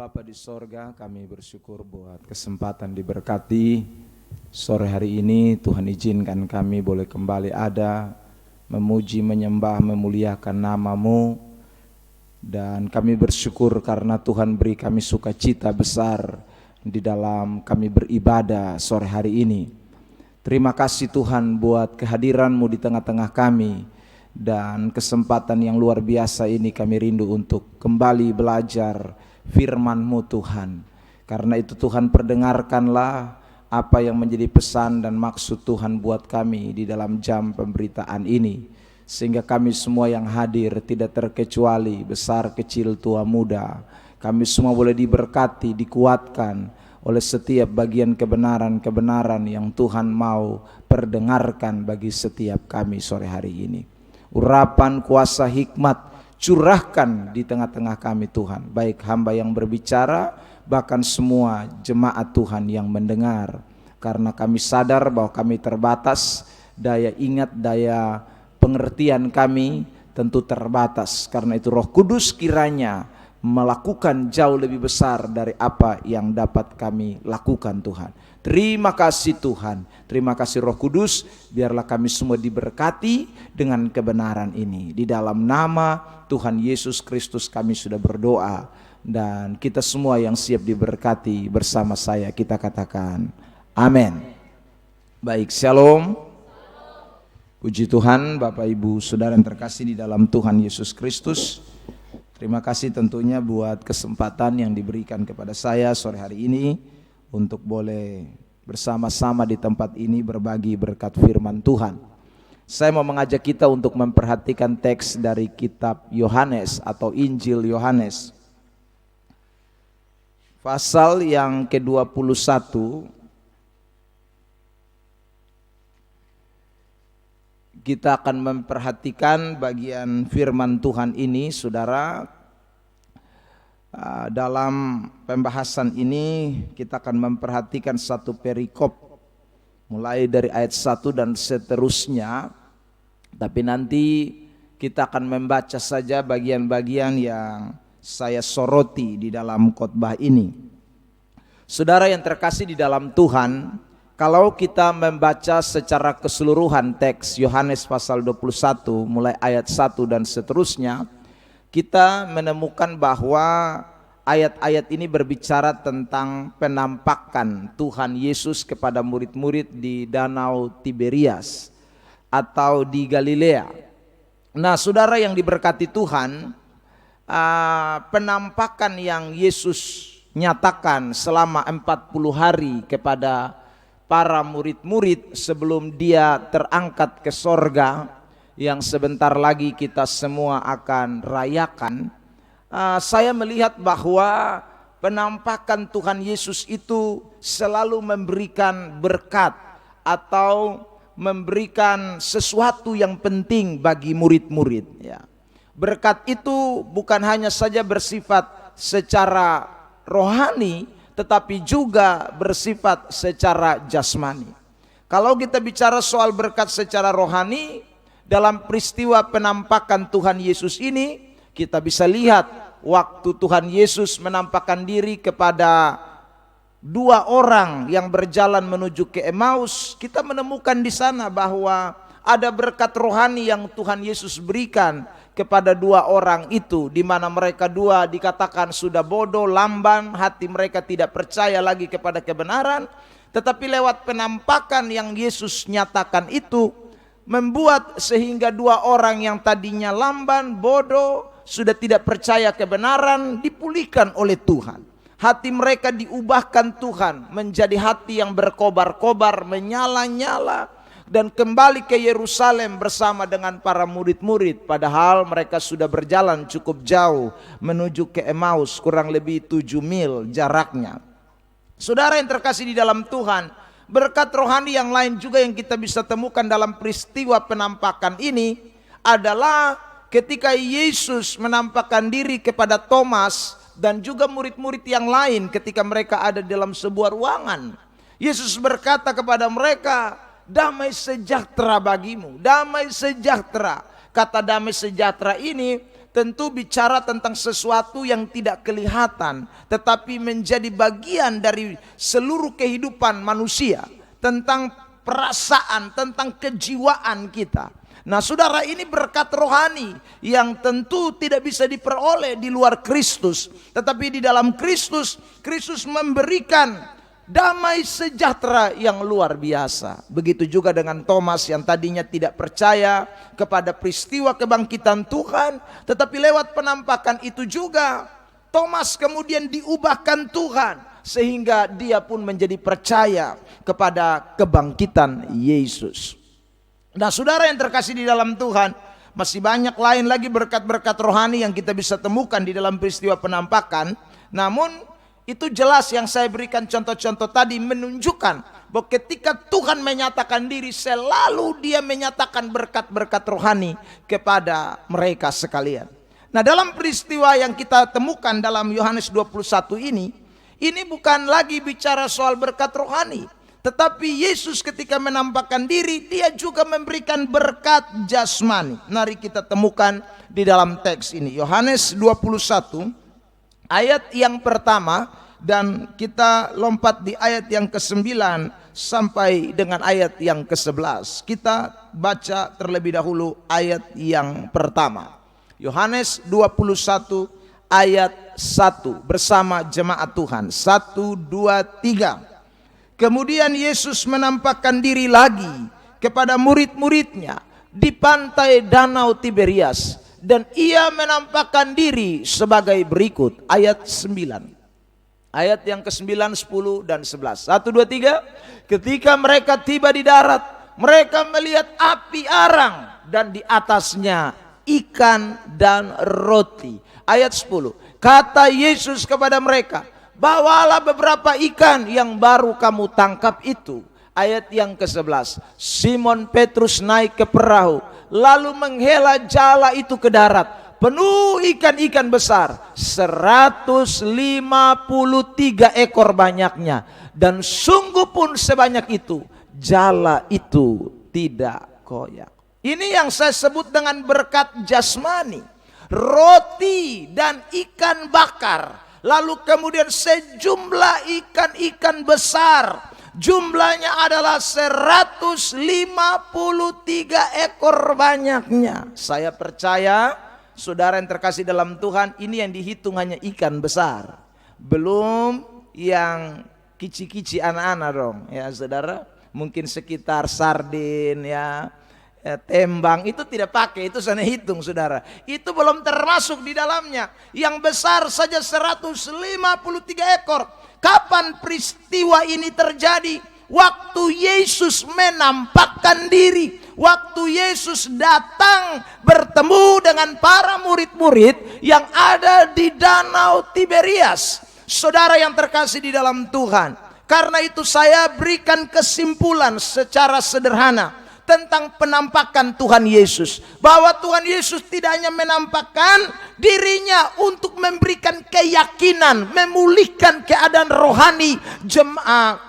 Bapa di sorga, kami bersyukur buat kesempatan diberkati sore hari ini. Tuhan izinkan kami boleh kembali ada, memuji, menyembah, memuliakan nama-Mu. Dan kami bersyukur karena Tuhan beri kami sukacita besar di dalam kami beribadah sore hari ini. Terima kasih Tuhan buat kehadiran-Mu di tengah-tengah kami. Dan kesempatan yang luar biasa ini kami rindu untuk kembali belajar firman-Mu Tuhan. Karena itu Tuhan, perdengarkanlah apa yang menjadi pesan dan maksud Tuhan buat kami di dalam jam pemberitaan ini, sehingga kami semua yang hadir tidak terkecuali besar kecil tua muda, kami semua boleh diberkati, dikuatkan oleh setiap bagian kebenaran-kebenaran yang Tuhan mau perdengarkan bagi setiap kami sore hari ini. Urapan kuasa hikmat curahkan di tengah-tengah kami Tuhan, baik hamba yang berbicara, bahkan semua jemaat Tuhan yang mendengar. Karena kami sadar bahwa kami terbatas, daya ingat, daya pengertian kami tentu terbatas. Karena itu Roh Kudus kiranya melakukan jauh lebih besar dari apa yang dapat kami lakukan Tuhan. Terima kasih Tuhan, terima kasih Roh Kudus, biarlah kami semua diberkati dengan kebenaran ini. Di dalam nama Tuhan Yesus Kristus kami sudah berdoa, dan kita semua yang siap diberkati bersama saya kita katakan amin. Baik, shalom. Puji Tuhan, Bapak Ibu Saudara yang terkasih di dalam Tuhan Yesus Kristus. Terima kasih tentunya buat kesempatan yang diberikan kepada saya sore hari ini untuk boleh bersama-sama di tempat ini berbagi berkat firman Tuhan. Saya mau mengajak kita untuk memperhatikan teks dari kitab Yohanes atau Injil Yohanes. Pasal yang ke-21. Kita akan memperhatikan bagian firman Tuhan ini, saudara. Dalam pembahasan ini kita akan memperhatikan satu perikop mulai dari ayat 1 dan seterusnya. Tapi nanti kita akan membaca saja bagian-bagian yang saya soroti di dalam khotbah ini. Saudara yang terkasih di dalam Tuhan, kalau kita membaca secara keseluruhan teks Yohanes pasal 21 mulai ayat 1 dan seterusnya, kita menemukan bahwa ayat-ayat ini berbicara tentang penampakan Tuhan Yesus kepada murid-murid di Danau Tiberias atau di Galilea. Nah, saudara yang diberkati Tuhan, penampakan yang Yesus nyatakan selama 40 hari kepada para murid-murid sebelum dia terangkat ke sorga, yang sebentar lagi kita semua akan rayakan. Saya melihat bahwa penampakan Tuhan Yesus itu selalu memberikan berkat atau memberikan sesuatu yang penting bagi murid-murid, ya. Berkat itu bukan hanya saja bersifat secara rohani, tetapi juga bersifat secara jasmani. Kalau kita bicara soal berkat secara rohani, dalam peristiwa penampakan Tuhan Yesus ini, kita bisa lihat waktu Tuhan Yesus menampakkan diri kepada dua orang yang berjalan menuju ke Emmaus, kita menemukan di sana bahwa ada berkat rohani yang Tuhan Yesus berikan kepada dua orang itu, di mana mereka dua dikatakan sudah bodoh, lamban, hati mereka tidak percaya lagi kepada kebenaran. Tetapi lewat penampakan yang Yesus nyatakan itu, membuat sehingga dua orang yang tadinya lamban, bodoh, sudah tidak percaya kebenaran, dipulihkan oleh Tuhan. Hati mereka diubahkan Tuhan menjadi hati yang berkobar-kobar, menyala-nyala, dan kembali ke Yerusalem bersama dengan para murid-murid. Padahal mereka sudah berjalan cukup jauh menuju ke Emmaus, kurang lebih 7 mil jaraknya. Saudara yang terkasih di dalam Tuhan, berkat rohani yang lain juga yang kita bisa temukan dalam peristiwa penampakan ini adalah ketika Yesus menampakkan diri kepada Thomas dan juga murid-murid yang lain ketika mereka ada dalam sebuah ruangan. Yesus berkata kepada mereka, damai sejahtera bagimu, damai sejahtera. Kata damai sejahtera ini tentu bicara tentang sesuatu yang tidak kelihatan, tetapi menjadi bagian dari seluruh kehidupan manusia, tentang perasaan, tentang kejiwaan kita. Nah saudara, ini berkat rohani yang tentu tidak bisa diperoleh di luar Kristus, tetapi di dalam Kristus, Kristus memberikan damai sejahtera yang luar biasa. Begitu juga dengan Thomas yang tadinya tidak percaya kepada peristiwa kebangkitan Tuhan, tetapi lewat penampakan itu juga Thomas kemudian diubahkan Tuhan, sehingga dia pun menjadi percaya kepada kebangkitan Yesus. Nah saudara yang terkasih di dalam Tuhan, masih banyak lain lagi berkat-berkat rohani yang kita bisa temukan di dalam peristiwa penampakan. Namun itu jelas yang saya berikan contoh-contoh tadi menunjukkan bahwa ketika Tuhan menyatakan diri, selalu dia menyatakan berkat-berkat rohani kepada mereka sekalian. Nah dalam peristiwa yang kita temukan dalam Yohanes 21 ini bukan lagi bicara soal berkat rohani, tetapi Yesus ketika menampakkan diri, dia juga memberikan berkat jasmani. Mari kita temukan di dalam teks ini, Yohanes 21 ayat yang pertama, dan kita lompat di ayat yang ke-9 sampai dengan ayat yang ke-11. Kita baca terlebih dahulu ayat yang pertama, Yohanes 21 ayat 1 bersama jemaat Tuhan. 1, 2, 3. Kemudian Yesus menampakkan diri lagi kepada murid-muridnya di pantai Danau Tiberias, dan ia menampakkan diri sebagai berikut. Ayat 9. Ayat yang ke-9, 10, dan 11. 1, 2, 3. Ketika mereka tiba di darat, mereka melihat api arang dan di atasnya ikan dan roti. Ayat 10. Kata Yesus kepada mereka, bawalah beberapa ikan yang baru kamu tangkap itu. Ayat yang ke-11. Simon Petrus naik ke perahu, lalu menghela jala itu ke darat, penuh ikan-ikan besar, 153 ekor banyaknya. Dan sungguh pun sebanyak itu, jala itu tidak koyak. Ini yang saya sebut dengan berkat jasmani. Roti dan ikan bakar, lalu kemudian sejumlah ikan-ikan besar, jumlahnya adalah 153 ekor banyaknya. Saya percaya saudara yang terkasih dalam Tuhan, ini yang dihitung hanya ikan besar, belum yang kici-kici anak-anak dong ya saudara. Mungkin sekitar sardin ya, tembang itu tidak pakai, itu saya hitung saudara, itu belum termasuk di dalamnya. Yang besar saja 153 ekor. Kapan peristiwa ini terjadi? Waktu Yesus menampakkan diri, waktu Yesus datang bertemu dengan para murid-murid yang ada di Danau Tiberias. Saudara yang terkasih di dalam Tuhan, karena itu saya berikan kesimpulan secara sederhana tentang penampakan Tuhan Yesus, bahwa Tuhan Yesus tidak hanya menampakkan dirinya untuk memberikan keyakinan, memulihkan keadaan rohani jemaat,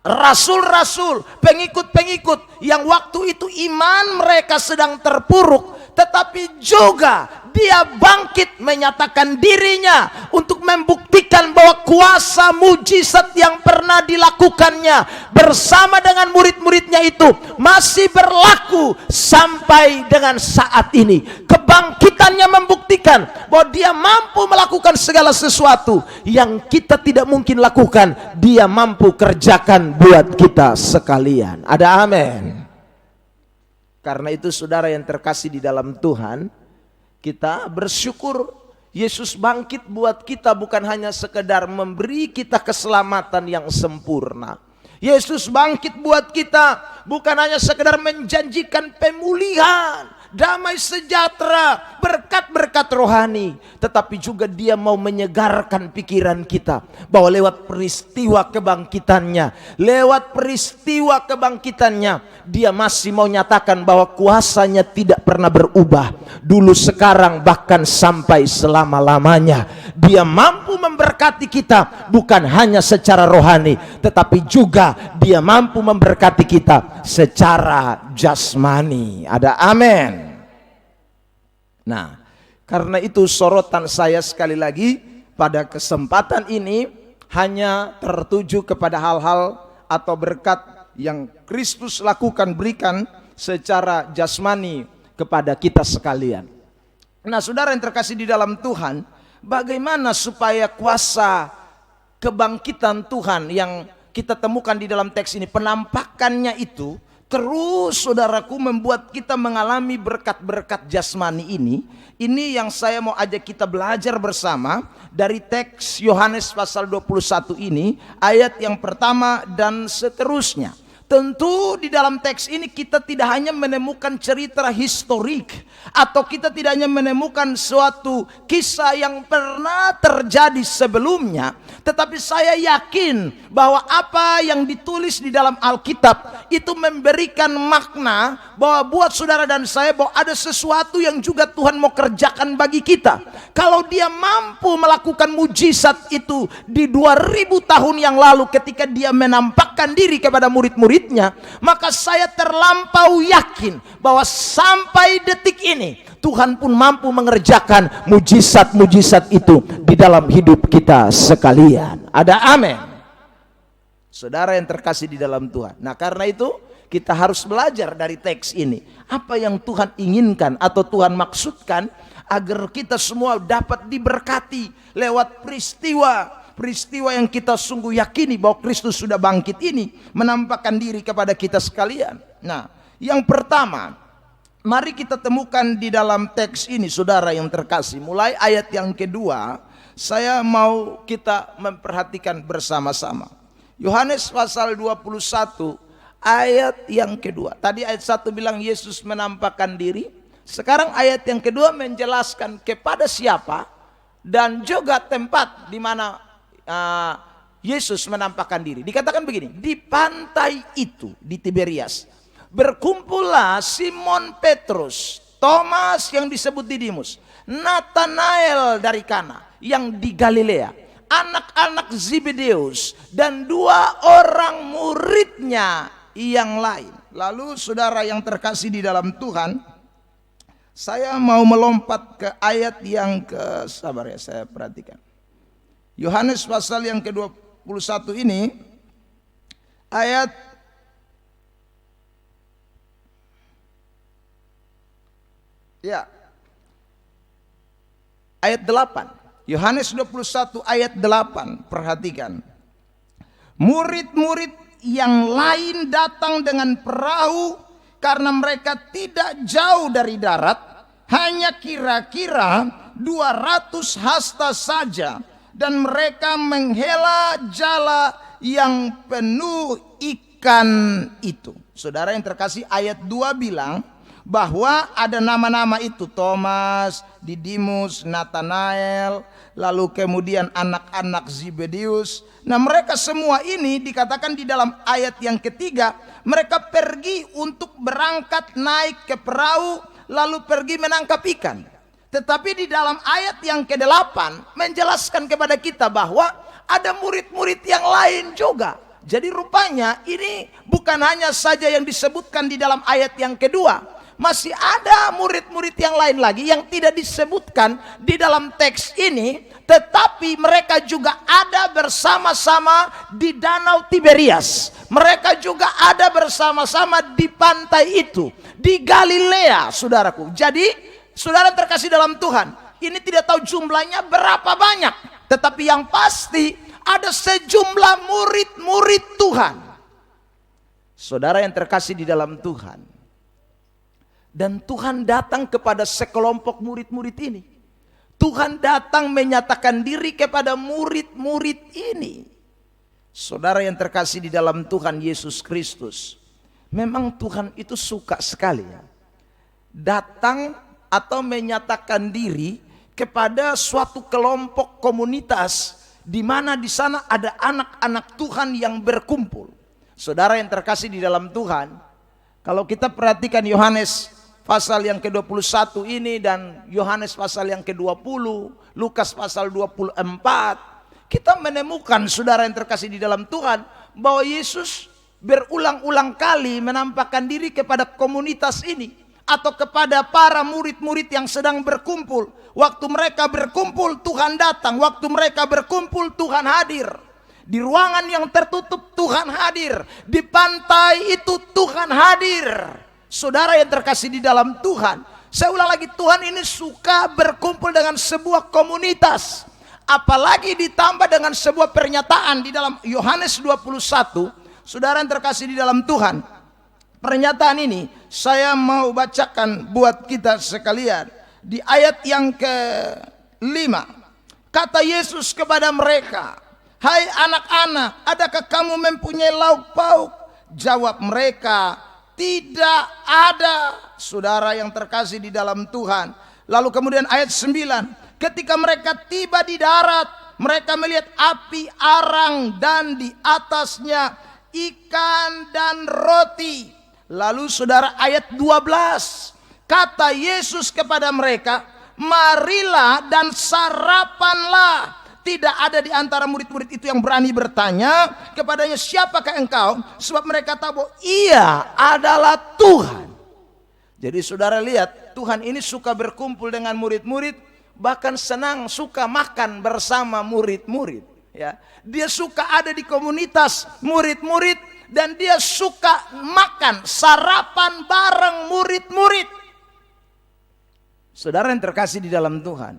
rasul-rasul, pengikut-pengikut yang waktu itu iman mereka sedang terpuruk, tetapi juga dia bangkit menyatakan dirinya untuk membuktikan bahwa kuasa mujizat yang pernah dilakukannya bersama dengan murid-muridnya itu masih berlaku sampai dengan saat ini. Kebangkitannya membuktikan bahwa dia mampu melakukan segala sesuatu yang kita tidak mungkin lakukan, dia mampu kerjakan buat kita sekalian. Ada amin. Karena itu saudara yang terkasih di dalam Tuhan, kita bersyukur Yesus bangkit buat kita bukan hanya sekedar memberi kita keselamatan yang sempurna. Yesus bangkit buat kita bukan hanya sekedar menjanjikan pemulihan, damai sejahtera, berkat-berkat rohani, tetapi juga dia mau menyegarkan pikiran kita bahwa lewat peristiwa kebangkitannya, dia masih mau nyatakan bahwa kuasanya tidak pernah berubah, dulu, sekarang, bahkan sampai selama-lamanya. Dia mampu memberkati kita bukan hanya secara rohani, tetapi juga dia mampu memberkati kita secara jasmani. Ada amin. Nah, Karena itu sorotan saya sekali lagi pada kesempatan ini hanya tertuju kepada hal-hal atau berkat yang Kristus lakukan berikan secara jasmani kepada kita sekalian. Nah, saudara yang terkasih di dalam Tuhan, bagaimana supaya kuasa kebangkitan Tuhan yang kita temukan di dalam teks ini, penampakannya itu terus saudaraku membuat kita mengalami berkat-berkat jasmani ini yang saya mau ajak kita belajar bersama dari teks Yohanes pasal 21 ini, ayat yang pertama dan seterusnya. Tentu di dalam teks ini kita tidak hanya menemukan cerita historik, atau kita tidak hanya menemukan suatu kisah yang pernah terjadi sebelumnya, tetapi saya yakin bahwa apa yang ditulis di dalam Alkitab itu memberikan makna bahwa buat saudara dan saya bahwa ada sesuatu yang juga Tuhan mau kerjakan bagi kita. Kalau Dia mampu melakukan mujizat itu di 2000 tahun yang lalu ketika Dia menampakkan diri kepada murid-muridnya, maka saya terlampau yakin bahwa sampai detik ini Tuhan pun mampu mengerjakan mujizat-mujizat itu di dalam hidup kita sekalian. Ada amin, saudara yang terkasih di dalam Tuhan. Nah, karena itu kita harus belajar dari teks ini apa yang Tuhan inginkan atau Tuhan maksudkan agar kita semua dapat diberkati lewat peristiwa yang kita sungguh yakini bahwa Kristus sudah bangkit ini menampakkan diri kepada kita sekalian. Nah, yang pertama, mari kita temukan di dalam teks ini saudara yang terkasih, mulai ayat yang kedua, saya mau kita memperhatikan bersama-sama. Yohanes pasal 21 ayat yang kedua. Tadi ayat 1 bilang Yesus menampakkan diri. Sekarang ayat yang kedua menjelaskan kepada siapa dan juga tempat di mana Yesus menampakkan diri. Dikatakan begini, di pantai itu di Tiberias berkumpullah Simon Petrus, Thomas yang disebut Didimus, Nathanael dari Kana yang di Galilea, anak-anak Zebedeus, dan 2 orang muridnya yang lain. Lalu saudara yang terkasih di dalam Tuhan, saya mau melompat ke ayat yang saya perhatikan. Yohanes pasal yang ke-21 ini ayat ayat 8. Yohanes 21 ayat 8. Perhatikan. Murid-murid yang lain datang dengan perahu karena mereka tidak jauh dari darat, hanya kira-kira 200 hasta saja. Dan mereka menghela jala yang penuh ikan itu. Saudara yang terkasih, ayat 2 bilang bahwa ada nama-nama itu, Thomas, Didimus, Nathanael, lalu kemudian anak-anak Zebedeus. Nah, mereka semua ini dikatakan di dalam ayat yang ketiga, mereka pergi untuk berangkat naik ke perahu lalu pergi menangkap ikan. Tetapi di dalam ayat yang ke-8 menjelaskan kepada kita bahwa ada murid-murid yang lain juga. Jadi rupanya ini bukan hanya saja yang disebutkan di dalam ayat yang kedua, masih ada murid-murid yang lain lagi yang tidak disebutkan di dalam teks ini, tetapi mereka juga ada bersama-sama di Danau Tiberias. Mereka juga ada bersama-sama di pantai itu, di Galilea, saudaraku. Jadi saudara terkasih dalam Tuhan, ini tidak tahu jumlahnya berapa banyak, tetapi yang pasti ada sejumlah murid-murid Tuhan. Saudara yang terkasih di dalam Tuhan, dan Tuhan datang kepada sekelompok murid-murid ini. Tuhan datang menyatakan diri kepada murid-murid ini. Saudara yang terkasih di dalam Tuhan Yesus Kristus, memang Tuhan itu suka sekali ya, datang atau menyatakan diri kepada suatu kelompok komunitas di mana di sana ada anak-anak Tuhan yang berkumpul. Saudara yang terkasih di dalam Tuhan, kalau kita perhatikan Yohanes pasal yang ke-21 ini dan Yohanes pasal yang ke-20, Lukas pasal 24, kita menemukan saudara yang terkasih di dalam Tuhan bahwa Yesus berulang-ulang kali menampakkan diri kepada komunitas ini. atau kepada para murid-murid yang sedang berkumpul. Waktu mereka berkumpul, Tuhan datang. Waktu mereka berkumpul, Tuhan hadir. Di ruangan yang tertutup, Tuhan hadir. Di pantai itu, Tuhan hadir. Saudara yang terkasih di dalam Tuhan, saya ulang lagi, Tuhan ini suka berkumpul dengan sebuah komunitas. Apalagi ditambah dengan sebuah pernyataan di dalam Yohanes 21. Saudara yang terkasih di dalam Tuhan, pernyataan ini saya mau bacakan buat kita sekalian. Di ayat yang ke-5, kata Yesus kepada mereka, "Hai anak-anak, adakah kamu mempunyai lauk pauk?" Jawab mereka, "Tidak ada." Saudara yang terkasih di dalam Tuhan. Lalu kemudian ayat 9, ketika mereka tiba di darat, mereka melihat api arang dan di atasnya ikan dan roti. Lalu saudara ayat 12, kata Yesus kepada mereka, "Marilah dan sarapanlah." Tidak ada di antara murid-murid itu yang berani bertanya kepadanya, "Siapakah engkau?" Sebab mereka tahu bahwa Ia adalah Tuhan. Jadi saudara lihat, Tuhan ini suka berkumpul dengan murid-murid, bahkan senang suka makan bersama murid-murid. Ya, dia suka ada di komunitas murid-murid dan dia suka makan sarapan bareng murid-murid. Saudara yang terkasih di dalam Tuhan,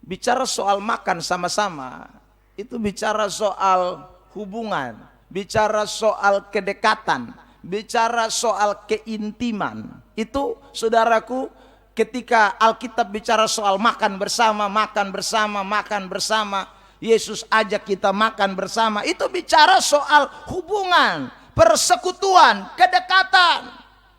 bicara soal makan sama-sama itu bicara soal hubungan, bicara soal kedekatan, bicara soal keintiman. Itu saudaraku, ketika Alkitab bicara soal makan bersama, makan bersama, Yesus ajak kita makan bersama, itu bicara soal hubungan, persekutuan, kedekatan.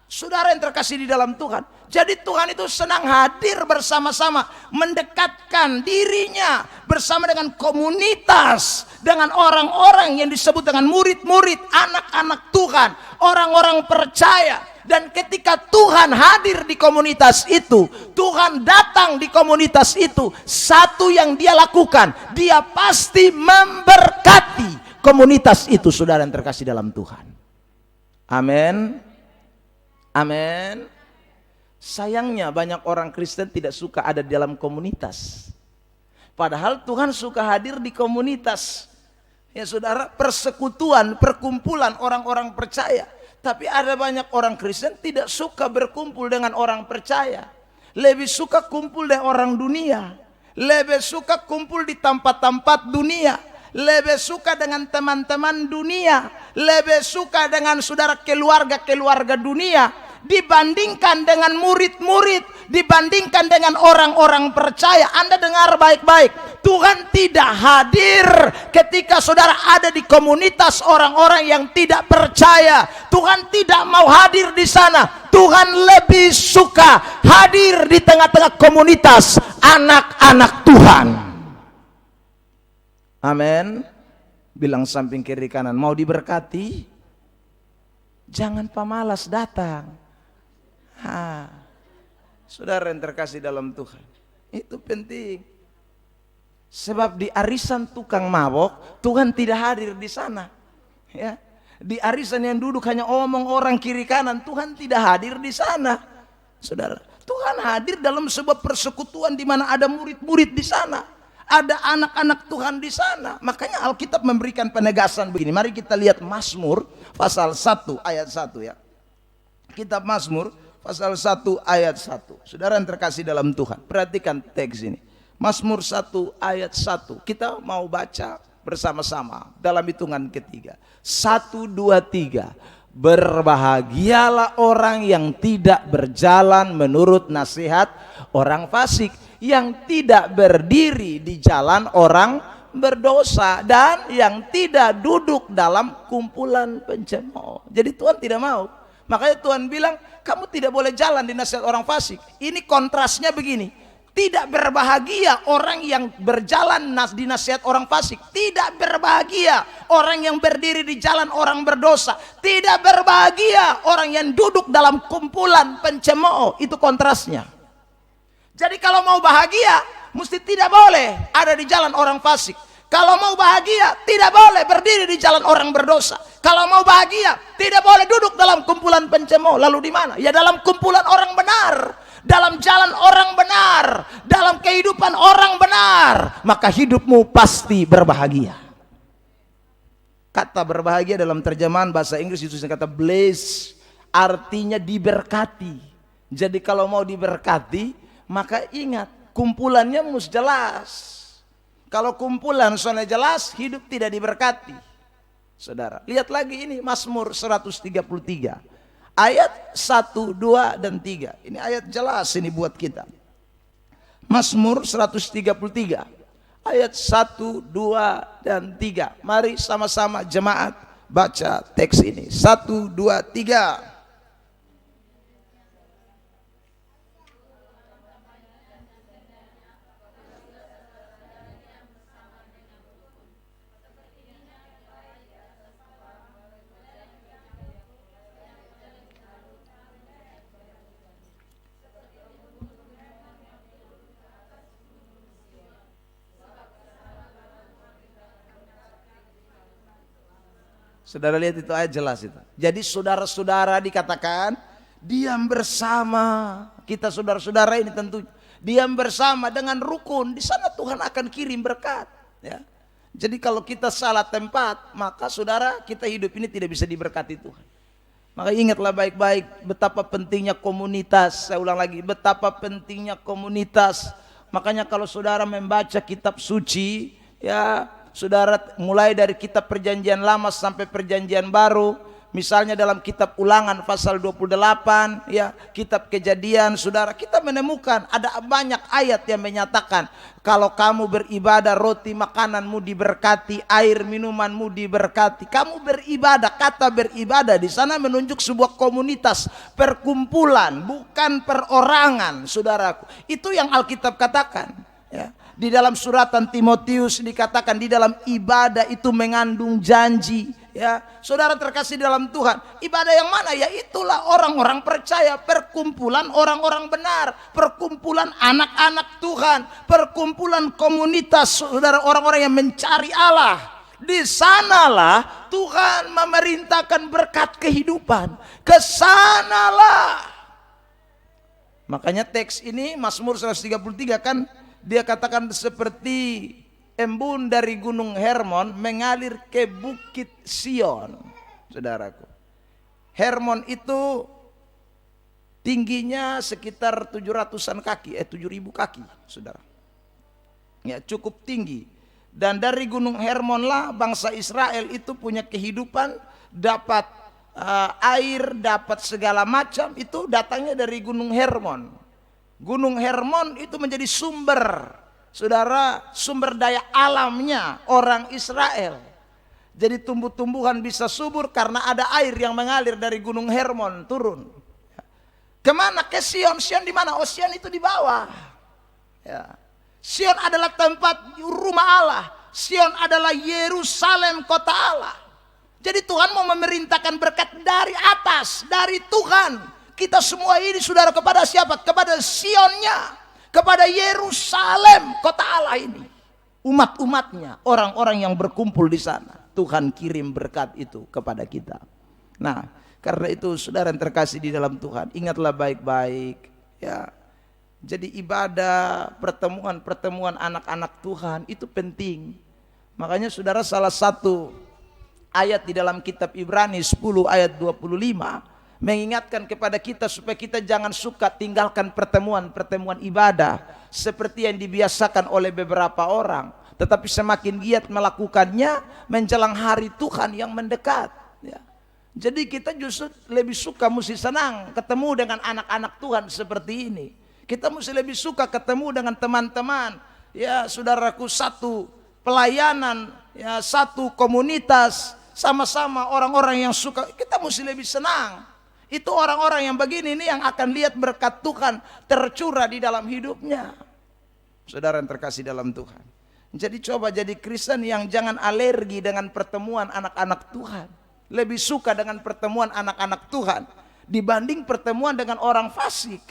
Saudara yang terkasih di dalam Tuhan, jadi Tuhan itu senang hadir bersama-sama, mendekatkan dirinya bersama dengan komunitas, dengan orang-orang yang disebut dengan murid-murid, anak-anak Tuhan, orang-orang percaya. Dan ketika Tuhan hadir di komunitas itu, Tuhan datang di komunitas itu, satu yang dia lakukan, dia pasti memberkati komunitas itu. Saudara yang terkasih dalam Tuhan, amin, amin. Sayangnya banyak orang Kristen tidak suka ada di dalam komunitas, padahal Tuhan suka hadir di komunitas. Ya saudara, persekutuan, perkumpulan orang-orang percaya. Tapi ada banyak orang Kristen tidak suka berkumpul dengan orang percaya. Lebih suka kumpul dengan orang dunia. Lebih suka kumpul di tempat-tempat dunia. Lebih suka dengan teman-teman dunia. Lebih suka dengan saudara keluarga-keluarga dunia. Dibandingkan dengan murid-murid, dibandingkan dengan orang-orang percaya. Anda dengar baik-baik, Tuhan tidak hadir ketika saudara ada di komunitas orang-orang yang tidak percaya. Tuhan tidak mau hadir di sana. Tuhan lebih suka hadir di tengah-tengah komunitas anak-anak Tuhan. Amin. Bilang samping kiri kanan, mau diberkati? Jangan pemalas datang. Saudara yang terkasih dalam Tuhan, itu penting. Sebab di arisan tukang mabok, Tuhan tidak hadir di sana. Ya, di arisan yang duduk hanya omong orang kiri kanan, Tuhan tidak hadir di sana. Saudara, Tuhan hadir dalam sebuah persekutuan di mana ada murid-murid di sana, ada anak-anak Tuhan di sana. Makanya Alkitab memberikan penegasan begini. Mari kita lihat Mazmur pasal 1 ayat 1 ya. Kitab Mazmur pasal 1 ayat 1. Saudara yang terkasih dalam Tuhan, perhatikan teks ini. Mazmur 1 ayat 1. Kita mau baca bersama-sama dalam hitungan ketiga. 1, 2, 3. Berbahagialah orang yang tidak berjalan menurut nasihat orang fasik, yang tidak berdiri di jalan orang berdosa, dan yang tidak duduk dalam kumpulan pencemooh. Jadi Tuhan tidak mau. Makanya Tuhan bilang, kamu tidak boleh jalan di nasihat orang fasik. Ini kontrasnya begini. Tidak berbahagia orang yang berjalan di nasihat orang fasik. Tidak berbahagia orang yang berdiri di jalan orang berdosa. Tidak berbahagia orang yang duduk dalam kumpulan pencemooh. Itu kontrasnya. Jadi kalau mau bahagia, mesti tidak boleh ada di jalan orang fasik. Kalau mau bahagia, tidak boleh berdiri di jalan orang berdosa. Kalau mau bahagia, tidak boleh duduk dalam kumpulan pencemooh. Lalu di mana? Ya dalam kumpulan orang benar, dalam jalan orang benar, dalam kehidupan orang benar. Maka hidupmu pasti berbahagia. Kata berbahagia dalam terjemahan bahasa Inggris itu kata blessed, artinya diberkati. Jadi kalau mau diberkati, maka ingat kumpulannya mesti jelas. Kalau kumpulan soalnya jelas, hidup tidak diberkati. Saudara, lihat lagi ini Mazmur 133. Ayat 1, 2, dan 3. Ini ayat jelas ini buat kita. Mazmur 133. Ayat 1, 2, dan 3. Mari sama-sama jemaat baca teks ini. 1, 2, 3. Saudara lihat itu ayat jelas itu. Jadi saudara-saudara dikatakan diam bersama. Kita saudara-saudara ini tentu diam bersama dengan rukun. Di sana Tuhan akan kirim berkat. Ya. Jadi kalau kita salah tempat, maka saudara kita hidup ini tidak bisa diberkati Tuhan. Maka ingatlah baik-baik betapa pentingnya komunitas. Saya ulang lagi, betapa pentingnya komunitas. Makanya kalau saudara membaca kitab suci, ya saudara mulai dari kitab perjanjian lama sampai perjanjian baru, misalnya dalam kitab Ulangan pasal 28, ya, kitab Kejadian, saudara, kita menemukan ada banyak ayat yang menyatakan kalau kamu beribadah, roti makananmu diberkati, air minumanmu diberkati. Kamu beribadah, kata beribadah di sana menunjuk sebuah komunitas, perkumpulan, bukan perorangan, saudaraku. Itu yang Alkitab katakan, ya. Di dalam suratan Timotius dikatakan di dalam ibadah itu mengandung janji. Ya, saudara terkasih dalam Tuhan, ibadah yang mana? Ya itulah orang-orang percaya, perkumpulan orang-orang benar, perkumpulan anak-anak Tuhan, perkumpulan komunitas, saudara, orang-orang yang mencari Allah. Di sanalah Tuhan memerintahkan berkat kehidupan. Kesanalah. Makanya teks ini Mazmur 133 kan dia katakan seperti embun dari gunung Hermon mengalir ke bukit Sion. Saudaraku, Hermon itu tingginya sekitar 700-an kaki, 7.000 kaki, saudara. Ya, cukup tinggi. Dan dari gunung Hermon lah bangsa Israel itu punya kehidupan, dapat air, dapat segala macam, itu datangnya dari gunung Hermon. Gunung Hermon itu menjadi sumber, saudara, sumber daya alamnya orang Israel. Jadi tumbuh-tumbuhan bisa subur karena ada air yang mengalir dari gunung Hermon turun. Kemana? Ke Sion. Sion di mana? Oh, Sion itu di bawah. Ya. Sion adalah tempat rumah Allah. Sion adalah Yerusalem, kota Allah. Jadi Tuhan mau memerintahkan berkat dari atas, dari Tuhan. Kita semua ini, saudara, kepada siapa? Kepada Sionnya, kepada Yerusalem, kota Allah ini. Umat-umatnya, orang-orang yang berkumpul di sana. Tuhan kirim berkat itu kepada kita. Nah, karena itu saudara yang terkasih di dalam Tuhan, ingatlah baik-baik, ya. Jadi ibadah, pertemuan anak-anak Tuhan itu penting. Makanya saudara, salah satu ayat di dalam kitab Ibrani 10 ayat 25 mengingatkan kepada kita supaya kita jangan suka tinggalkan pertemuan ibadah seperti yang dibiasakan oleh beberapa orang, tetapi semakin giat melakukannya menjelang hari Tuhan yang mendekat, ya. Jadi kita justru lebih suka, mesti senang ketemu dengan anak-anak Tuhan seperti ini. Kita mesti lebih suka ketemu dengan teman-teman, ya saudaraku, satu pelayanan, ya satu komunitas, sama-sama orang-orang yang suka, kita mesti lebih senang. Itu orang-orang yang begini ini yang akan lihat berkat Tuhan tercurah di dalam hidupnya. Saudara yang terkasih dalam Tuhan. Jadi coba jadi Kristen yang jangan alergi dengan pertemuan anak-anak Tuhan. Lebih suka dengan pertemuan anak-anak Tuhan dibanding pertemuan dengan orang fasik.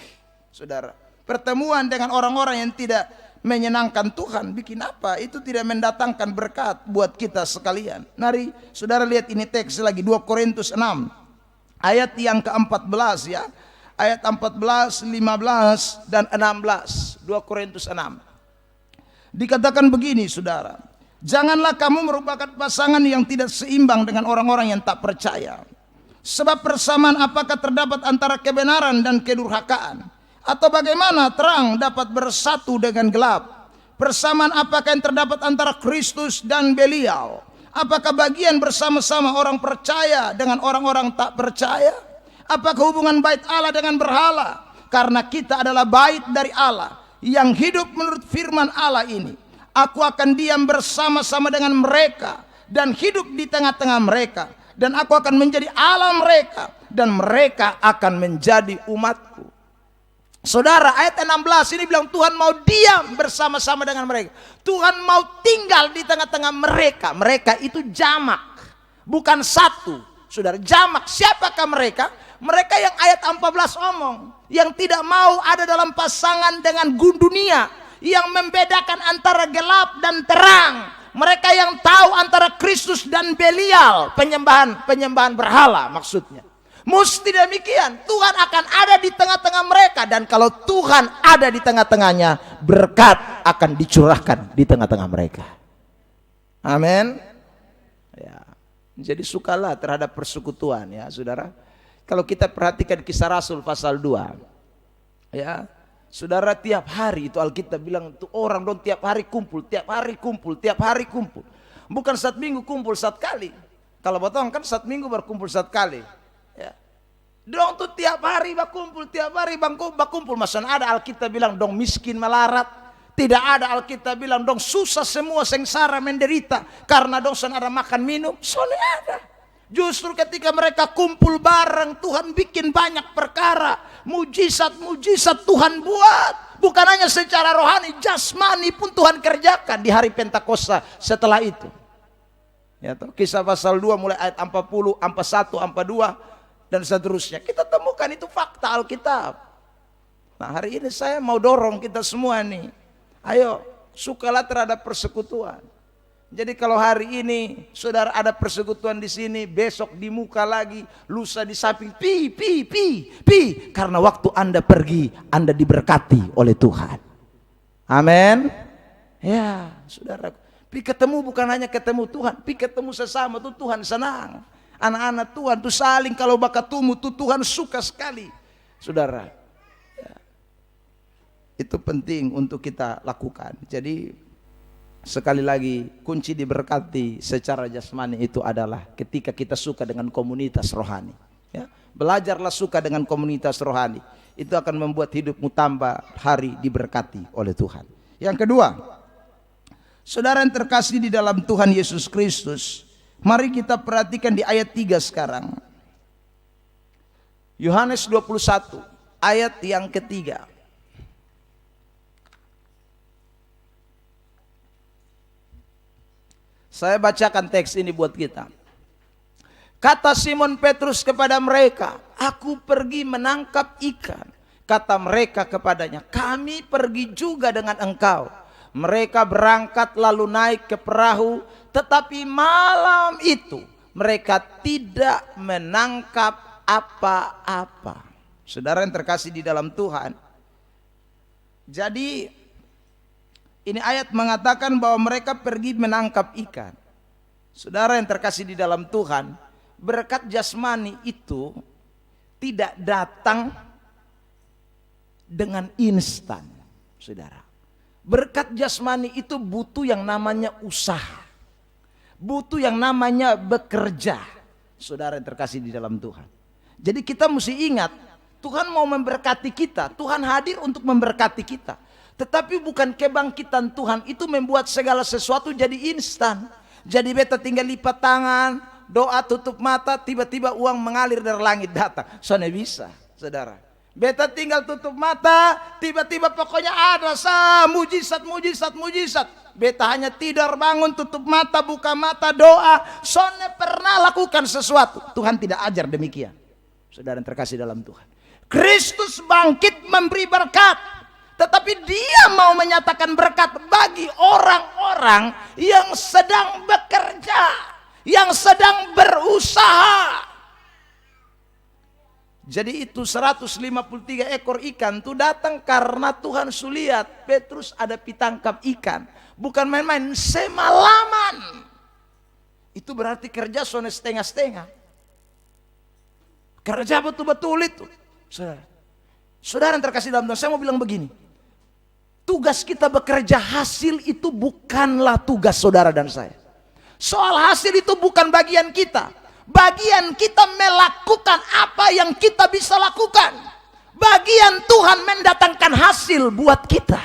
Saudara, pertemuan dengan orang-orang yang tidak menyenangkan Tuhan, bikin apa? Itu tidak mendatangkan berkat buat kita sekalian. Mari saudara lihat ini teks lagi, 2 Korintus 6 ayat yang ke-14 ya. Ayat 14, 15 dan 16. 2 Korintus 6. Dikatakan begini saudara, janganlah kamu merupakan pasangan yang tidak seimbang dengan orang-orang yang tak percaya. Sebab persamaan apakah terdapat antara kebenaran dan kedurhakaan? Atau bagaimana terang dapat bersatu dengan gelap? Persamaan apakah yang terdapat antara Kristus dan Belial? Apakah bagian bersama-sama orang percaya dengan orang-orang tak percaya? Apakah hubungan bait Allah dengan berhala? Karena kita adalah bait dari Allah yang hidup menurut firman Allah ini. Aku akan diam bersama-sama dengan mereka dan hidup di tengah-tengah mereka, dan aku akan menjadi Allah mereka dan mereka akan menjadi umatku. Saudara, ayat 16 ini bilang Tuhan mau diam bersama-sama dengan mereka. Tuhan mau tinggal di tengah-tengah mereka. Mereka itu jamak, bukan satu. Saudara, jamak. Siapakah mereka? Mereka yang ayat 14 omong, yang tidak mau ada dalam pasangan dengan dunia, yang membedakan antara gelap dan terang. Mereka yang tahu antara Kristus dan Belial, penyembahan berhala maksudnya. Mesti demikian, Tuhan akan ada di tengah-tengah mereka, dan kalau Tuhan ada di tengah-tengahnya, berkat akan dicurahkan di tengah-tengah mereka. Amin. Ya. Jadi sukalah terhadap persekutuan ya saudara. Kalau kita perhatikan Kisah Rasul pasal 2, ya, saudara, tiap hari itu Alkitab bilang itu orang dong tiap hari kumpul, tiap hari kumpul, tiap hari kumpul. Bukan satu minggu kumpul satu kali. Kalau botong kan satu minggu berkumpul satu kali. Ya. Dong tuh tiap hari berkumpul, tiap hari berkumpul. Maksudnya ada Alkitab bilang dong miskin melarat. Tidak ada Alkitab bilang dong susah semua, sengsara menderita karena dong sana ada makan minum. Soalnya ada. Justru ketika mereka kumpul bareng, Tuhan bikin banyak perkara. Mujizat-mujizat Tuhan buat. Bukan hanya secara rohani, jasmani pun Tuhan kerjakan di hari Pentakosta setelah itu. Ya, Kisah pasal 2 mulai ayat 40, 41, 42 dan seterusnya. Kita temukan itu fakta Alkitab. Nah, hari ini saya mau dorong kita semua nih. Ayo, sukalah terhadap persekutuan. Jadi kalau hari ini saudara ada persekutuan di sini, besok di muka lagi, lusa di samping, pi. Karena waktu Anda pergi, Anda diberkati oleh Tuhan. Amin. Ya, saudara. Pi ketemu bukan hanya ketemu Tuhan, pi ketemu sesama tuh Tuhan senang. Anak-anak Tuhan tuh saling kalau bakatumu tuh Tuhan suka sekali. Saudara. Ya. Itu penting untuk kita lakukan. Jadi sekali lagi, kunci diberkati secara jasmani itu adalah ketika kita suka dengan komunitas rohani. Ya, belajarlah suka dengan komunitas rohani. Itu akan membuat hidupmu tambah hari diberkati oleh Tuhan. Yang kedua, saudara yang terkasih di dalam Tuhan Yesus Kristus, mari kita perhatikan di ayat 3 sekarang. Yohanes 21, ayat yang ketiga. Saya bacakan teks ini buat kita. Kata Simon Petrus kepada mereka, aku pergi menangkap ikan. Kata mereka kepadanya, kami pergi juga dengan engkau. Mereka berangkat lalu naik ke perahu, tetapi malam itu mereka tidak menangkap apa-apa. Saudara yang terkasih di dalam Tuhan. Jadi ini ayat mengatakan bahwa mereka pergi menangkap ikan. Saudara yang terkasih di dalam Tuhan, berkat jasmani itu tidak datang dengan instan, saudara. Berkat jasmani itu butuh yang namanya usaha, butuh yang namanya bekerja. Saudara yang terkasih di dalam Tuhan. Jadi kita mesti ingat, Tuhan mau memberkati kita, Tuhan hadir untuk memberkati kita. Tetapi bukan kebangkitan Tuhan itu membuat segala sesuatu jadi instan. Jadi beta tinggal lipat tangan, doa tutup mata, tiba-tiba uang mengalir dari langit datang. Soalnya bisa, saudara. Beta tinggal tutup mata, tiba-tiba pokoknya ada mujizat. Beta hanya tidur, bangun, tutup mata, buka mata, doa. Soalnya pernah lakukan sesuatu. Tuhan tidak ajar demikian. Saudara yang terkasih dalam Tuhan. Kristus bangkit memberi berkat. tetapi dia mau menyatakan berkat bagi orang-orang yang sedang bekerja, yang sedang berusaha. Jadi itu 153 ekor ikan itu datang karena Tuhan sulihat Petrus ada pitangkap ikan. Bukan main-main, semalaman. Itu berarti kerja soalnya setengah-setengah. Kerja betul-betul itu. Saudara yang terkasih dalam Tuhan, saya mau bilang begini. Tugas kita bekerja, hasil itu bukanlah tugas saudara dan saya. Soal hasil itu bukan bagian kita. Bagian kita melakukan apa yang kita bisa lakukan. Bagian Tuhan mendatangkan hasil buat kita.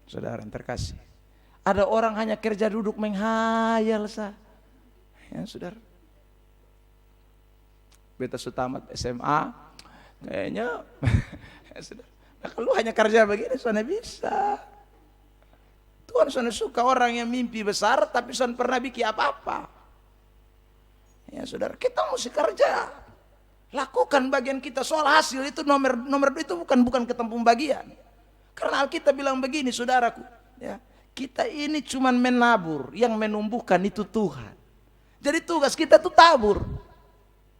Saudara yang terkasih, ada orang hanya kerja duduk menghayal sah. Ya saudara. Beta sutamat SMA, kayaknya ya, saudara. Nah, kalau hanya kerja begini, soalnya bisa. Tuhan soalnya suka orang yang mimpi besar, tapi soalnya pernah bikin apa-apa. Ya saudara, kita mesti kerja, lakukan bagian kita. Soal hasil itu nomor itu bukan ketemu bagian. Karena Alkitab bilang begini, saudaraku, ya, kita ini cuman menabur, yang menumbuhkan itu Tuhan. Jadi tugas kita tuh tabur.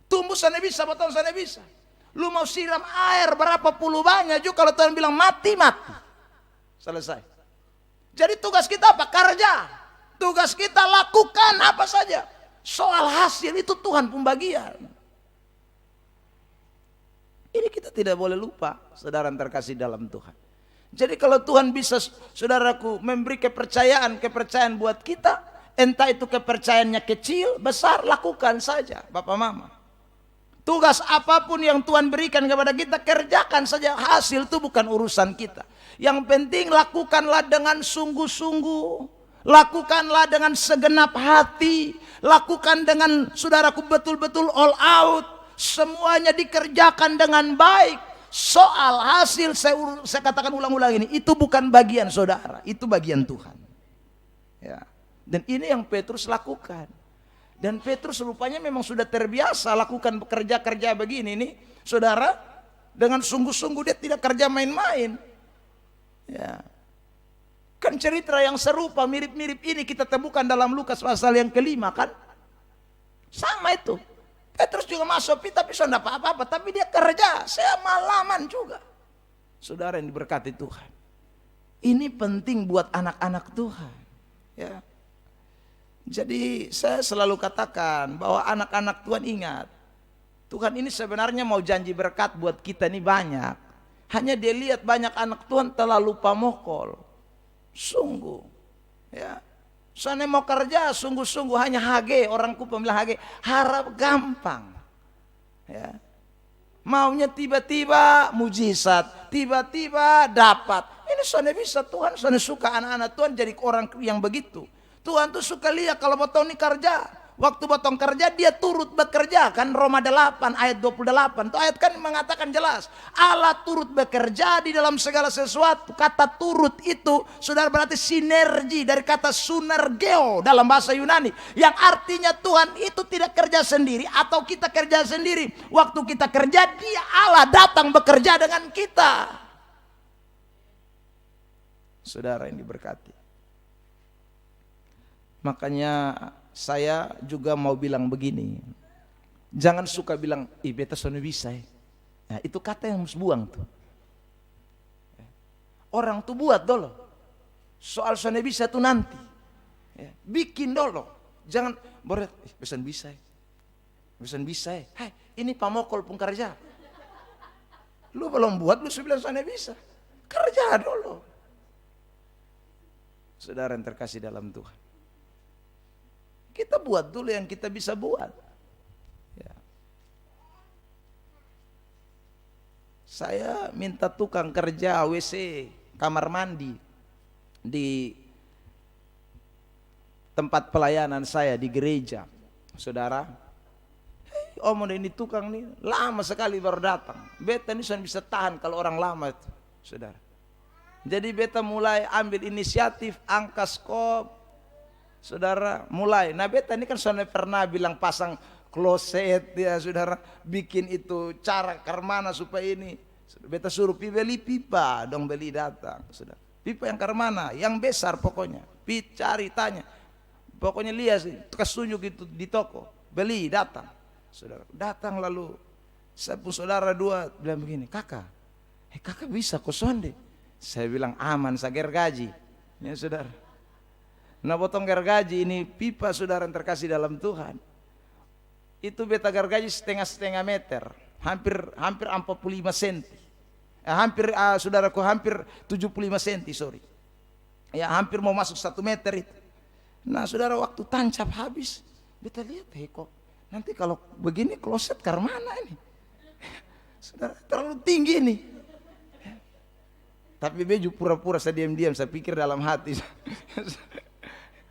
Tumbuh sana bisa, potong sana bisa. Lu mau siram air berapa puluh banyak juga, kalau Tuhan bilang mati, mati. Selesai. Jadi tugas kita apa? Kerja. Tugas kita lakukan apa saja. Soal hasil itu Tuhan pembagian. Ini kita tidak boleh lupa, saudara yang terkasih dalam Tuhan. Jadi kalau Tuhan bisa, saudaraku, memberi kepercayaan buat kita, entah itu kepercayaannya kecil, besar, lakukan saja, Bapak Mama. Tugas apapun yang Tuhan berikan kepada kita, kerjakan saja. Hasil itu bukan urusan kita. Yang penting lakukanlah dengan sungguh-sungguh. Lakukanlah dengan segenap hati. Lakukan dengan, saudaraku, betul-betul all out. Semuanya dikerjakan dengan baik. Soal hasil, saya katakan ulang-ulang ini, itu bukan bagian saudara, itu bagian Tuhan. Ya. Dan ini yang Petrus lakukan. Dan Petrus rupanya memang sudah terbiasa lakukan kerja-kerja begini nih, saudara. Dengan sungguh-sungguh, dia tidak kerja main-main. Ya. Kan cerita yang serupa mirip-mirip ini kita temukan dalam Lukas pasal yang ke-5 kan. Sama itu. Petrus juga masuk tapi sudah apa-apa, tapi dia kerja semalaman juga. Saudara yang diberkati Tuhan. Ini penting buat anak-anak Tuhan. Ya. Jadi saya selalu katakan bahwa anak-anak Tuhan ingat. Tuhan ini sebenarnya mau janji berkat buat kita ini banyak. Hanya dia lihat banyak anak Tuhan telah lupa mokol. Sungguh, ya. Soalnya mau kerja sungguh-sungguh hanya HG, orangku pemilah HG, harap gampang, ya. Maunya tiba-tiba mujizat, tiba-tiba dapat. Ini soalnya bisa, Tuhan soalnya suka anak-anak Tuhan jadi orang yang begitu. Tuhan tuh suka lihat kalau potong ini kerja. Waktu potong kerja dia turut bekerja kan, Roma 8 ayat 28. Itu ayat kan mengatakan jelas, Allah turut bekerja di dalam segala sesuatu. Kata turut itu saudara berarti sinergi dari kata sunergeo dalam bahasa Yunani, yang artinya Tuhan itu tidak kerja sendiri atau kita kerja sendiri. Waktu kita kerja, dia Allah datang bekerja dengan kita. Saudara yang diberkati, makanya saya juga mau bilang begini, jangan suka bilang, beta sono bisa ya. Nah, itu kata yang harus buang tuh. Orang tuh buat dulu. Soal sono bisa tuh nanti. Ya, bikin dulu. Jangan, berat, pesan bisa ya. Pesan bisa ya. Hai, ini pamokol pun kerja. Lu belum buat, lu sudah bilang sono bisa. Kerja dulu. Saudara yang terkasih dalam Tuhan. Kita buat dulu yang kita bisa buat. Ya. Saya minta tukang kerja WC, kamar mandi di tempat pelayanan saya di gereja. Saudara, om ini tukang nih lama sekali baru datang. Beta ini sudah bisa tahan kalau orang lama itu, saudara. Jadi beta mulai ambil inisiatif, angkat skop. Saudara, mulai. Nah beta ini kan sudah pernah bilang pasang kloset ya saudara, bikin itu cara karmana supaya ini. Beta suruh beli pipa, dong beli datang. Sudah. Pipa yang ke mana? Yang besar pokoknya. Cari tanya. Pokoknya lihat sih, kasih tunjuk itu di toko. Beli datang. Saudara, datang lalu saya pun saudara dua bilang begini, kakak bisa kosonde. Saya bilang aman, saya gergaji. Ya saudara. Nah potong gergaji ini pipa saudara yang terkasih dalam Tuhan. Itu beta gergaji setengah meter, hampir 45 senti. Saudaraku hampir 75 senti, sorry. Ya hampir mau masuk 1 meter itu. Nah saudara waktu tancap habis, beta lihat kok nanti kalau begini kloset ke mana ini? Saudara terlalu tinggi nih. Tapi beju pura-pura saya diam-diam, saya pikir dalam hati.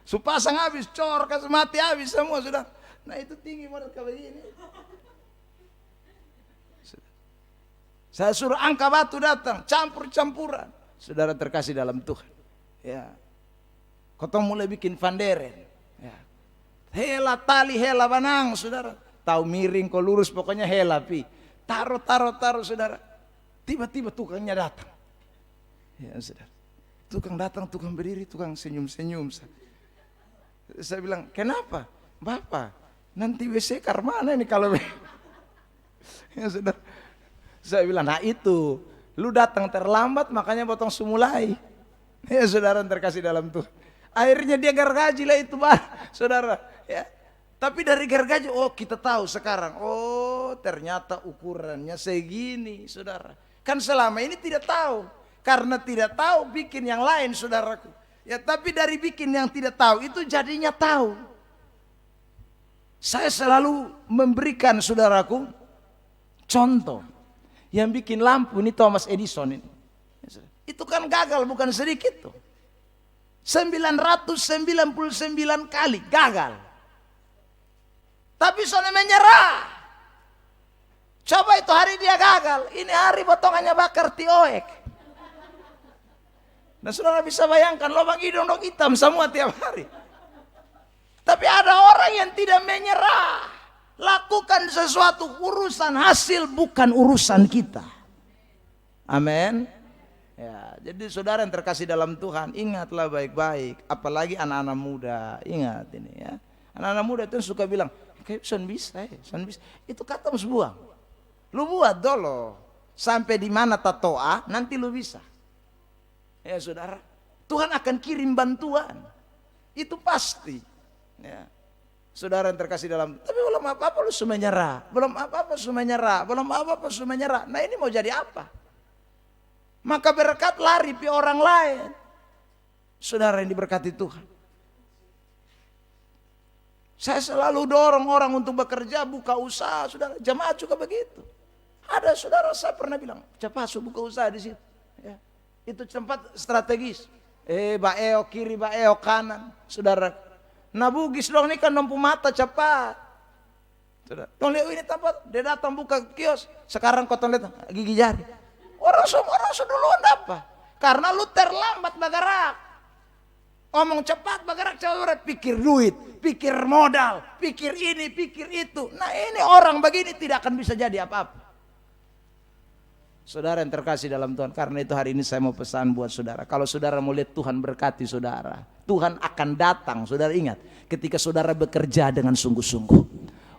Supasang habis, cor kasih mati habis semua sudah. Nah itu tinggi model kayak begini. Saya suruh angka batu datang, campur-campuran. Saudara terkasih dalam Tuhan. Ya. Kotong mulai bikin vanderen. Ya. Hela tali, hela banang, saudara. Tahu miring, kau lurus, pokoknya hela pi. Taruh, saudara. Tiba-tiba tukangnya datang. Ya, saudara. Tukang datang, tukang berdiri, tukang senyum-senyum. Saya bilang, kenapa? Bapak, nanti WC mana ini kalau... Ya, saudara. Saya bilang, nah itu, lu datang terlambat makanya potong sumulai. Ya, saudara terkasih dalam Tuhan. Akhirnya dia gergaji lah itu, saudara. Ya. Tapi dari gergaji, oh kita tahu sekarang, oh ternyata ukurannya segini, saudara. Kan selama ini tidak tahu. Karena tidak tahu bikin yang lain, saudaraku. Ya, tapi dari bikin yang tidak tahu itu jadinya tahu. Saya selalu memberikan saudaraku contoh. Yang bikin lampu ini Thomas Edison ini. Itu kan gagal bukan sedikit tuh. 999 kali gagal. Tapi soalnya menyerah. Coba itu hari dia gagal. Ini hari potongannya bakar tioek. Nah saudara bisa bayangkan lubang hidung dong hitam semua tiap hari. Tapi ada orang yang tidak menyerah. Lakukan sesuatu, urusan hasil bukan urusan kita. Amin. Ya, jadi saudara yang terkasih dalam Tuhan, ingatlah baik-baik. Apalagi anak-anak muda, ingat ini ya. Anak-anak muda itu suka bilang, kayak son bisa. Itu kata harus buang. Lu buat dulu. Sampai di mana tatoa, nanti lu bisa. Ya saudara, Tuhan akan kirim bantuan. Itu pasti. Ya. Saudara yang terkasih dalam, tapi belum apa-apa lu sudah menyerah. Belum apa-apa sudah menyerah. Nah ini mau jadi apa? Maka berkat lari pi orang lain. Saudara yang diberkati Tuhan. Saya selalu dorong orang untuk bekerja, buka usaha. Saudara, jemaat juga begitu. Ada saudara saya pernah bilang, cepat buka usaha di situ. Ya. Itu tempat strategis. Baeo kiri, baeo kanan. Saudara, nah bugis dong ini kan lampu mata cepat. Saudara, tong lihat ini tempat. Dia datang buka kios. Sekarang kau tong lihat gigi jari. Orang duluan apa? Karena lu terlambat bergerak. Omong cepat bergerak cepat. Pikir duit, pikir modal, pikir ini, pikir itu. Nah ini orang begini tidak akan bisa jadi apa-apa. Saudara yang terkasih dalam Tuhan, karena itu hari ini saya mau pesan buat saudara. Kalau saudara mau lihat Tuhan berkati saudara, Tuhan akan datang. Saudara ingat, ketika saudara bekerja dengan sungguh-sungguh.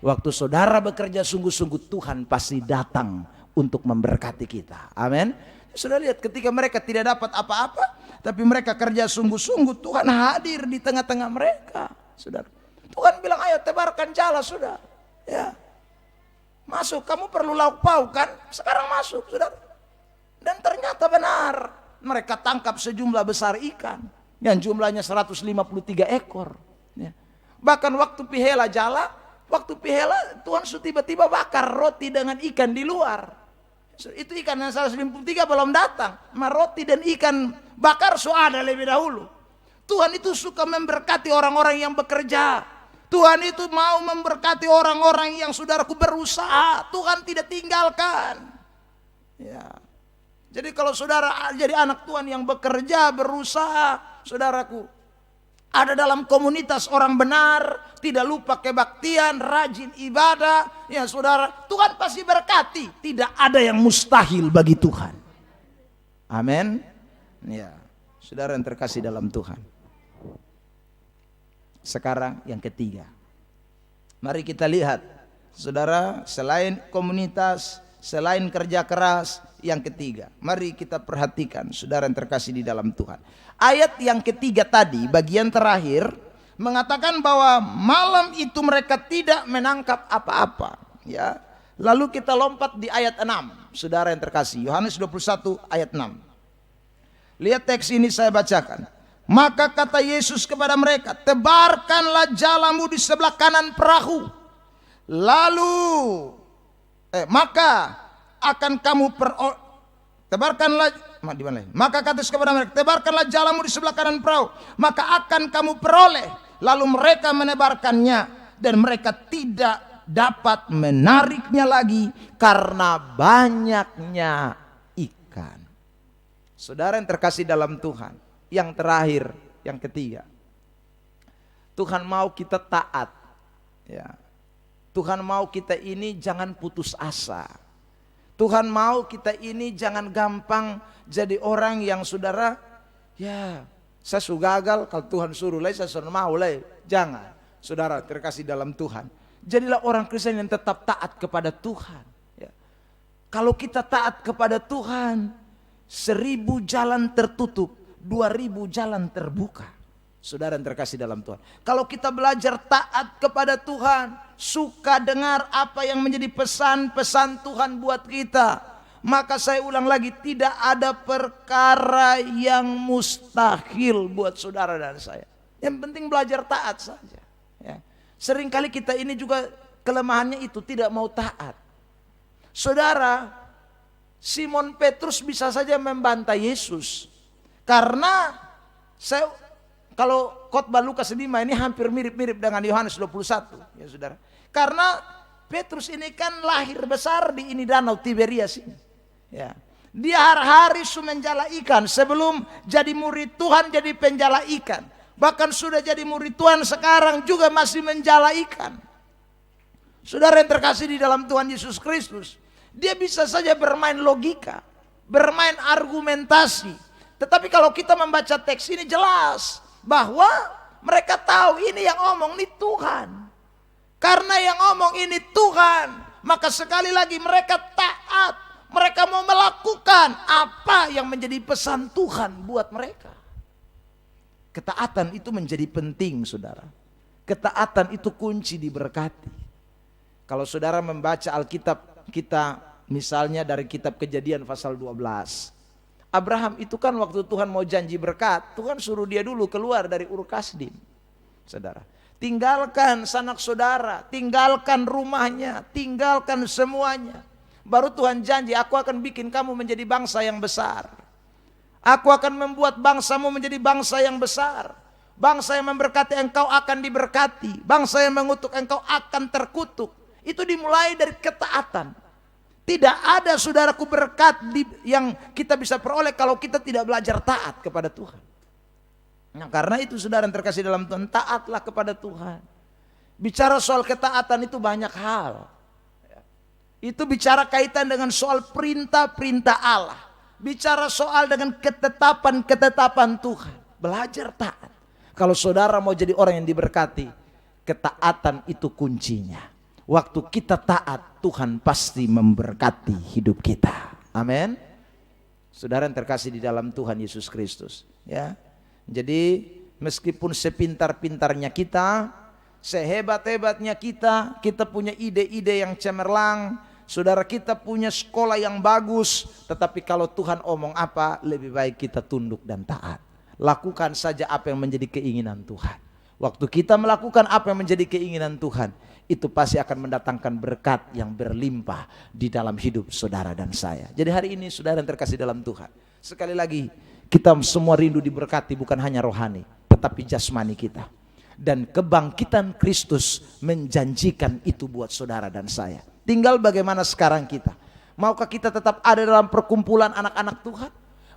Waktu saudara bekerja sungguh-sungguh, Tuhan pasti datang untuk memberkati kita. Amin. Saudara lihat, ketika mereka tidak dapat apa-apa, tapi mereka kerja sungguh-sungguh, Tuhan hadir di tengah-tengah mereka. Saudara, Tuhan bilang, ayo tebarkan jala, saudara. Ya. Masuk, kamu perlu lauk pauk kan? Sekarang masuk, saudara. Dan ternyata benar, mereka tangkap sejumlah besar ikan yang jumlahnya 153 ekor. Ya. Bahkan waktu pihela jala, Tuhan tiba-tiba bakar roti dengan ikan di luar. Itu ikan yang 153 belum datang, roti dan ikan bakar ada lebih dahulu. Tuhan itu suka memberkati orang-orang yang bekerja. Tuhan itu mau memberkati orang-orang yang saudaraku berusaha. Tuhan tidak tinggalkan. Ya. Jadi kalau saudara jadi anak Tuhan yang bekerja, berusaha, saudaraku, ada dalam komunitas orang benar, tidak lupa kebaktian, rajin ibadah, ya saudara, Tuhan pasti berkati. Tidak ada yang mustahil bagi Tuhan. Amin. Ya, saudara yang terkasih dalam Tuhan. Sekarang yang ketiga. Mari kita lihat, saudara, selain komunitas, selain kerja keras, yang ketiga. Mari kita perhatikan, saudara yang terkasih di dalam Tuhan. Ayat yang ketiga tadi, bagian terakhir, mengatakan bahwa malam itu mereka tidak menangkap apa-apa. Ya. Lalu kita lompat di ayat 6, saudara yang terkasih. Yohanes 21 ayat 6. Lihat teks ini saya bacakan. Maka kata Yesus kepada mereka, tebarkanlah jalamu di sebelah kanan perahu. Lalu maka akan kamu tebarkanlah di mana? Maka kata Yesus kepada mereka, tebarkanlah jalamu di sebelah kanan perahu, maka akan kamu peroleh. Lalu mereka menebarkannya dan mereka tidak dapat menariknya lagi karena banyaknya ikan. Saudara yang terkasih dalam Tuhan, yang terakhir, yang ketiga, Tuhan mau kita taat, ya. Tuhan mau kita ini jangan putus asa. Tuhan mau kita ini jangan gampang jadi orang yang saudara, ya saya sudah gagal, kalau Tuhan suruh lagi saya suruh mau lagi. Jangan, saudara terkasih dalam Tuhan. Jadilah orang Kristen yang tetap taat kepada Tuhan. Ya. Kalau kita taat kepada Tuhan, 1000 jalan tertutup, 2000 jalan terbuka. Saudara yang terkasih dalam Tuhan. Kalau kita belajar taat kepada Tuhan, suka dengar apa yang menjadi pesan-pesan Tuhan buat kita, maka saya ulang lagi, tidak ada perkara yang mustahil buat saudara dan saya. Yang penting belajar taat saja. Ya. Seringkali kita ini juga kelemahannya itu tidak mau taat. Saudara, Simon Petrus bisa saja membantai Yesus. Karena kalau khotbah Lukas 5 ini hampir mirip-mirip dengan Yohanes 21, ya saudara. Karena Petrus ini kan lahir besar di ini danau Tiberias ini. Ya. Dia hari-hari menjala ikan, sebelum jadi murid Tuhan jadi penjala ikan. Bahkan sudah jadi murid Tuhan sekarang juga masih menjala ikan. Saudara yang terkasih di dalam Tuhan Yesus Kristus, dia bisa saja bermain logika, bermain argumentasi. Tetapi kalau kita membaca teks ini jelas bahwa mereka tahu ini yang omong ini Tuhan. Karena yang omong ini Tuhan, maka sekali lagi mereka taat. Mereka mau melakukan apa yang menjadi pesan Tuhan buat mereka. Ketaatan itu menjadi penting, saudara. Ketaatan itu kunci diberkati. Kalau saudara membaca Alkitab kita, misalnya dari kitab Kejadian pasal 12. Abraham itu kan waktu Tuhan mau janji berkat, Tuhan suruh dia dulu keluar dari Ur Kasdim. Saudara, tinggalkan sanak saudara, tinggalkan rumahnya, tinggalkan semuanya. Baru Tuhan janji, aku akan bikin kamu menjadi bangsa yang besar. Aku akan membuat bangsamu menjadi bangsa yang besar. Bangsa yang memberkati engkau akan diberkati. Bangsa yang mengutuk engkau akan terkutuk. Itu dimulai dari ketaatan. Tidak ada saudaraku berkat yang kita bisa peroleh kalau kita tidak belajar taat kepada Tuhan. Nah, karena itu saudara yang terkasih dalam Tuhan, taatlah kepada Tuhan. Bicara soal ketaatan itu banyak hal. Itu bicara kaitan dengan soal perintah-perintah Allah. Bicara soal dengan ketetapan-ketetapan Tuhan. Belajar taat. Kalau saudara mau jadi orang yang diberkati, ketaatan itu kuncinya. Waktu kita taat, Tuhan pasti memberkati hidup kita. Amin. Saudara yang terkasih di dalam Tuhan Yesus Kristus, ya. Jadi meskipun sepintar-pintarnya kita, sehebat-hebatnya kita punya ide-ide yang cemerlang, saudara kita punya sekolah yang bagus, tetapi kalau Tuhan omong apa, lebih baik kita tunduk dan taat. Lakukan saja apa yang menjadi keinginan Tuhan. Waktu kita melakukan apa yang menjadi keinginan Tuhan, itu pasti akan mendatangkan berkat yang berlimpah di dalam hidup saudara dan saya. Jadi hari ini saudara yang terkasih dalam Tuhan, sekali lagi kita semua rindu diberkati, bukan hanya rohani, tetapi jasmani kita. Dan kebangkitan Kristus menjanjikan itu buat saudara dan saya. Tinggal bagaimana sekarang kita. Maukah kita tetap ada dalam perkumpulan anak-anak Tuhan?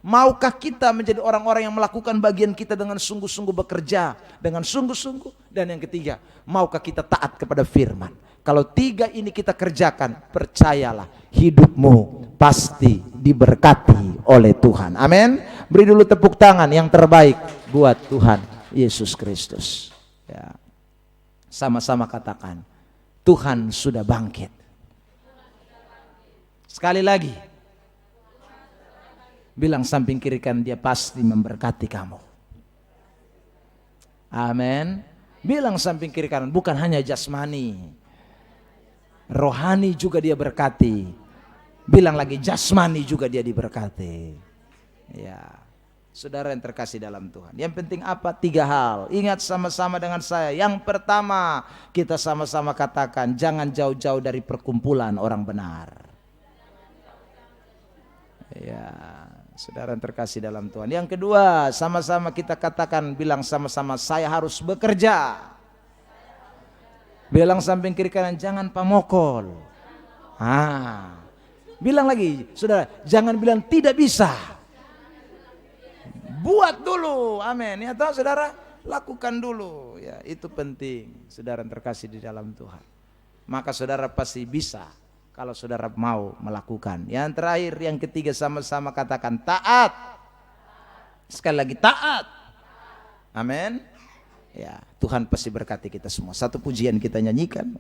Maukah kita menjadi orang-orang yang melakukan bagian kita dengan sungguh-sungguh bekerja, dengan sungguh-sungguh? Dan yang ketiga, maukah kita taat kepada firman? Kalau tiga ini kita kerjakan, percayalah hidupmu pasti diberkati oleh Tuhan. Amin. Beri dulu tepuk tangan yang terbaik buat Tuhan Yesus Kristus. Ya. Sama-sama katakan, Tuhan sudah bangkit. Sekali lagi, bilang samping kiri kan, dia pasti memberkati kamu. Amin. Bilang samping kiri kanan, bukan hanya jasmani, rohani juga dia berkati. Bilang lagi, jasmani juga dia diberkati. Ya, saudara yang terkasih dalam Tuhan. Yang penting apa? 3 hal. Ingat sama-sama dengan saya. Yang pertama, kita sama-sama katakan, jangan jauh-jauh dari perkumpulan orang benar. Ya, saudara yang terkasih dalam Tuhan. Yang kedua, sama-sama kita katakan, bilang sama-sama, saya harus bekerja. Bilang samping kiri kanan, jangan pamokol. Bilang lagi, saudara, jangan bilang tidak bisa. Buat dulu, amin. Ya tahu saudara, lakukan dulu. Ya, itu penting, saudara yang terkasih di dalam Tuhan. Maka saudara pasti bisa kalau saudara mau melakukan. Yang terakhir, yang ketiga, sama-sama katakan taat. Sekali lagi taat. Amin. Ya, Tuhan pasti berkati kita semua. Satu pujian kita nyanyikan.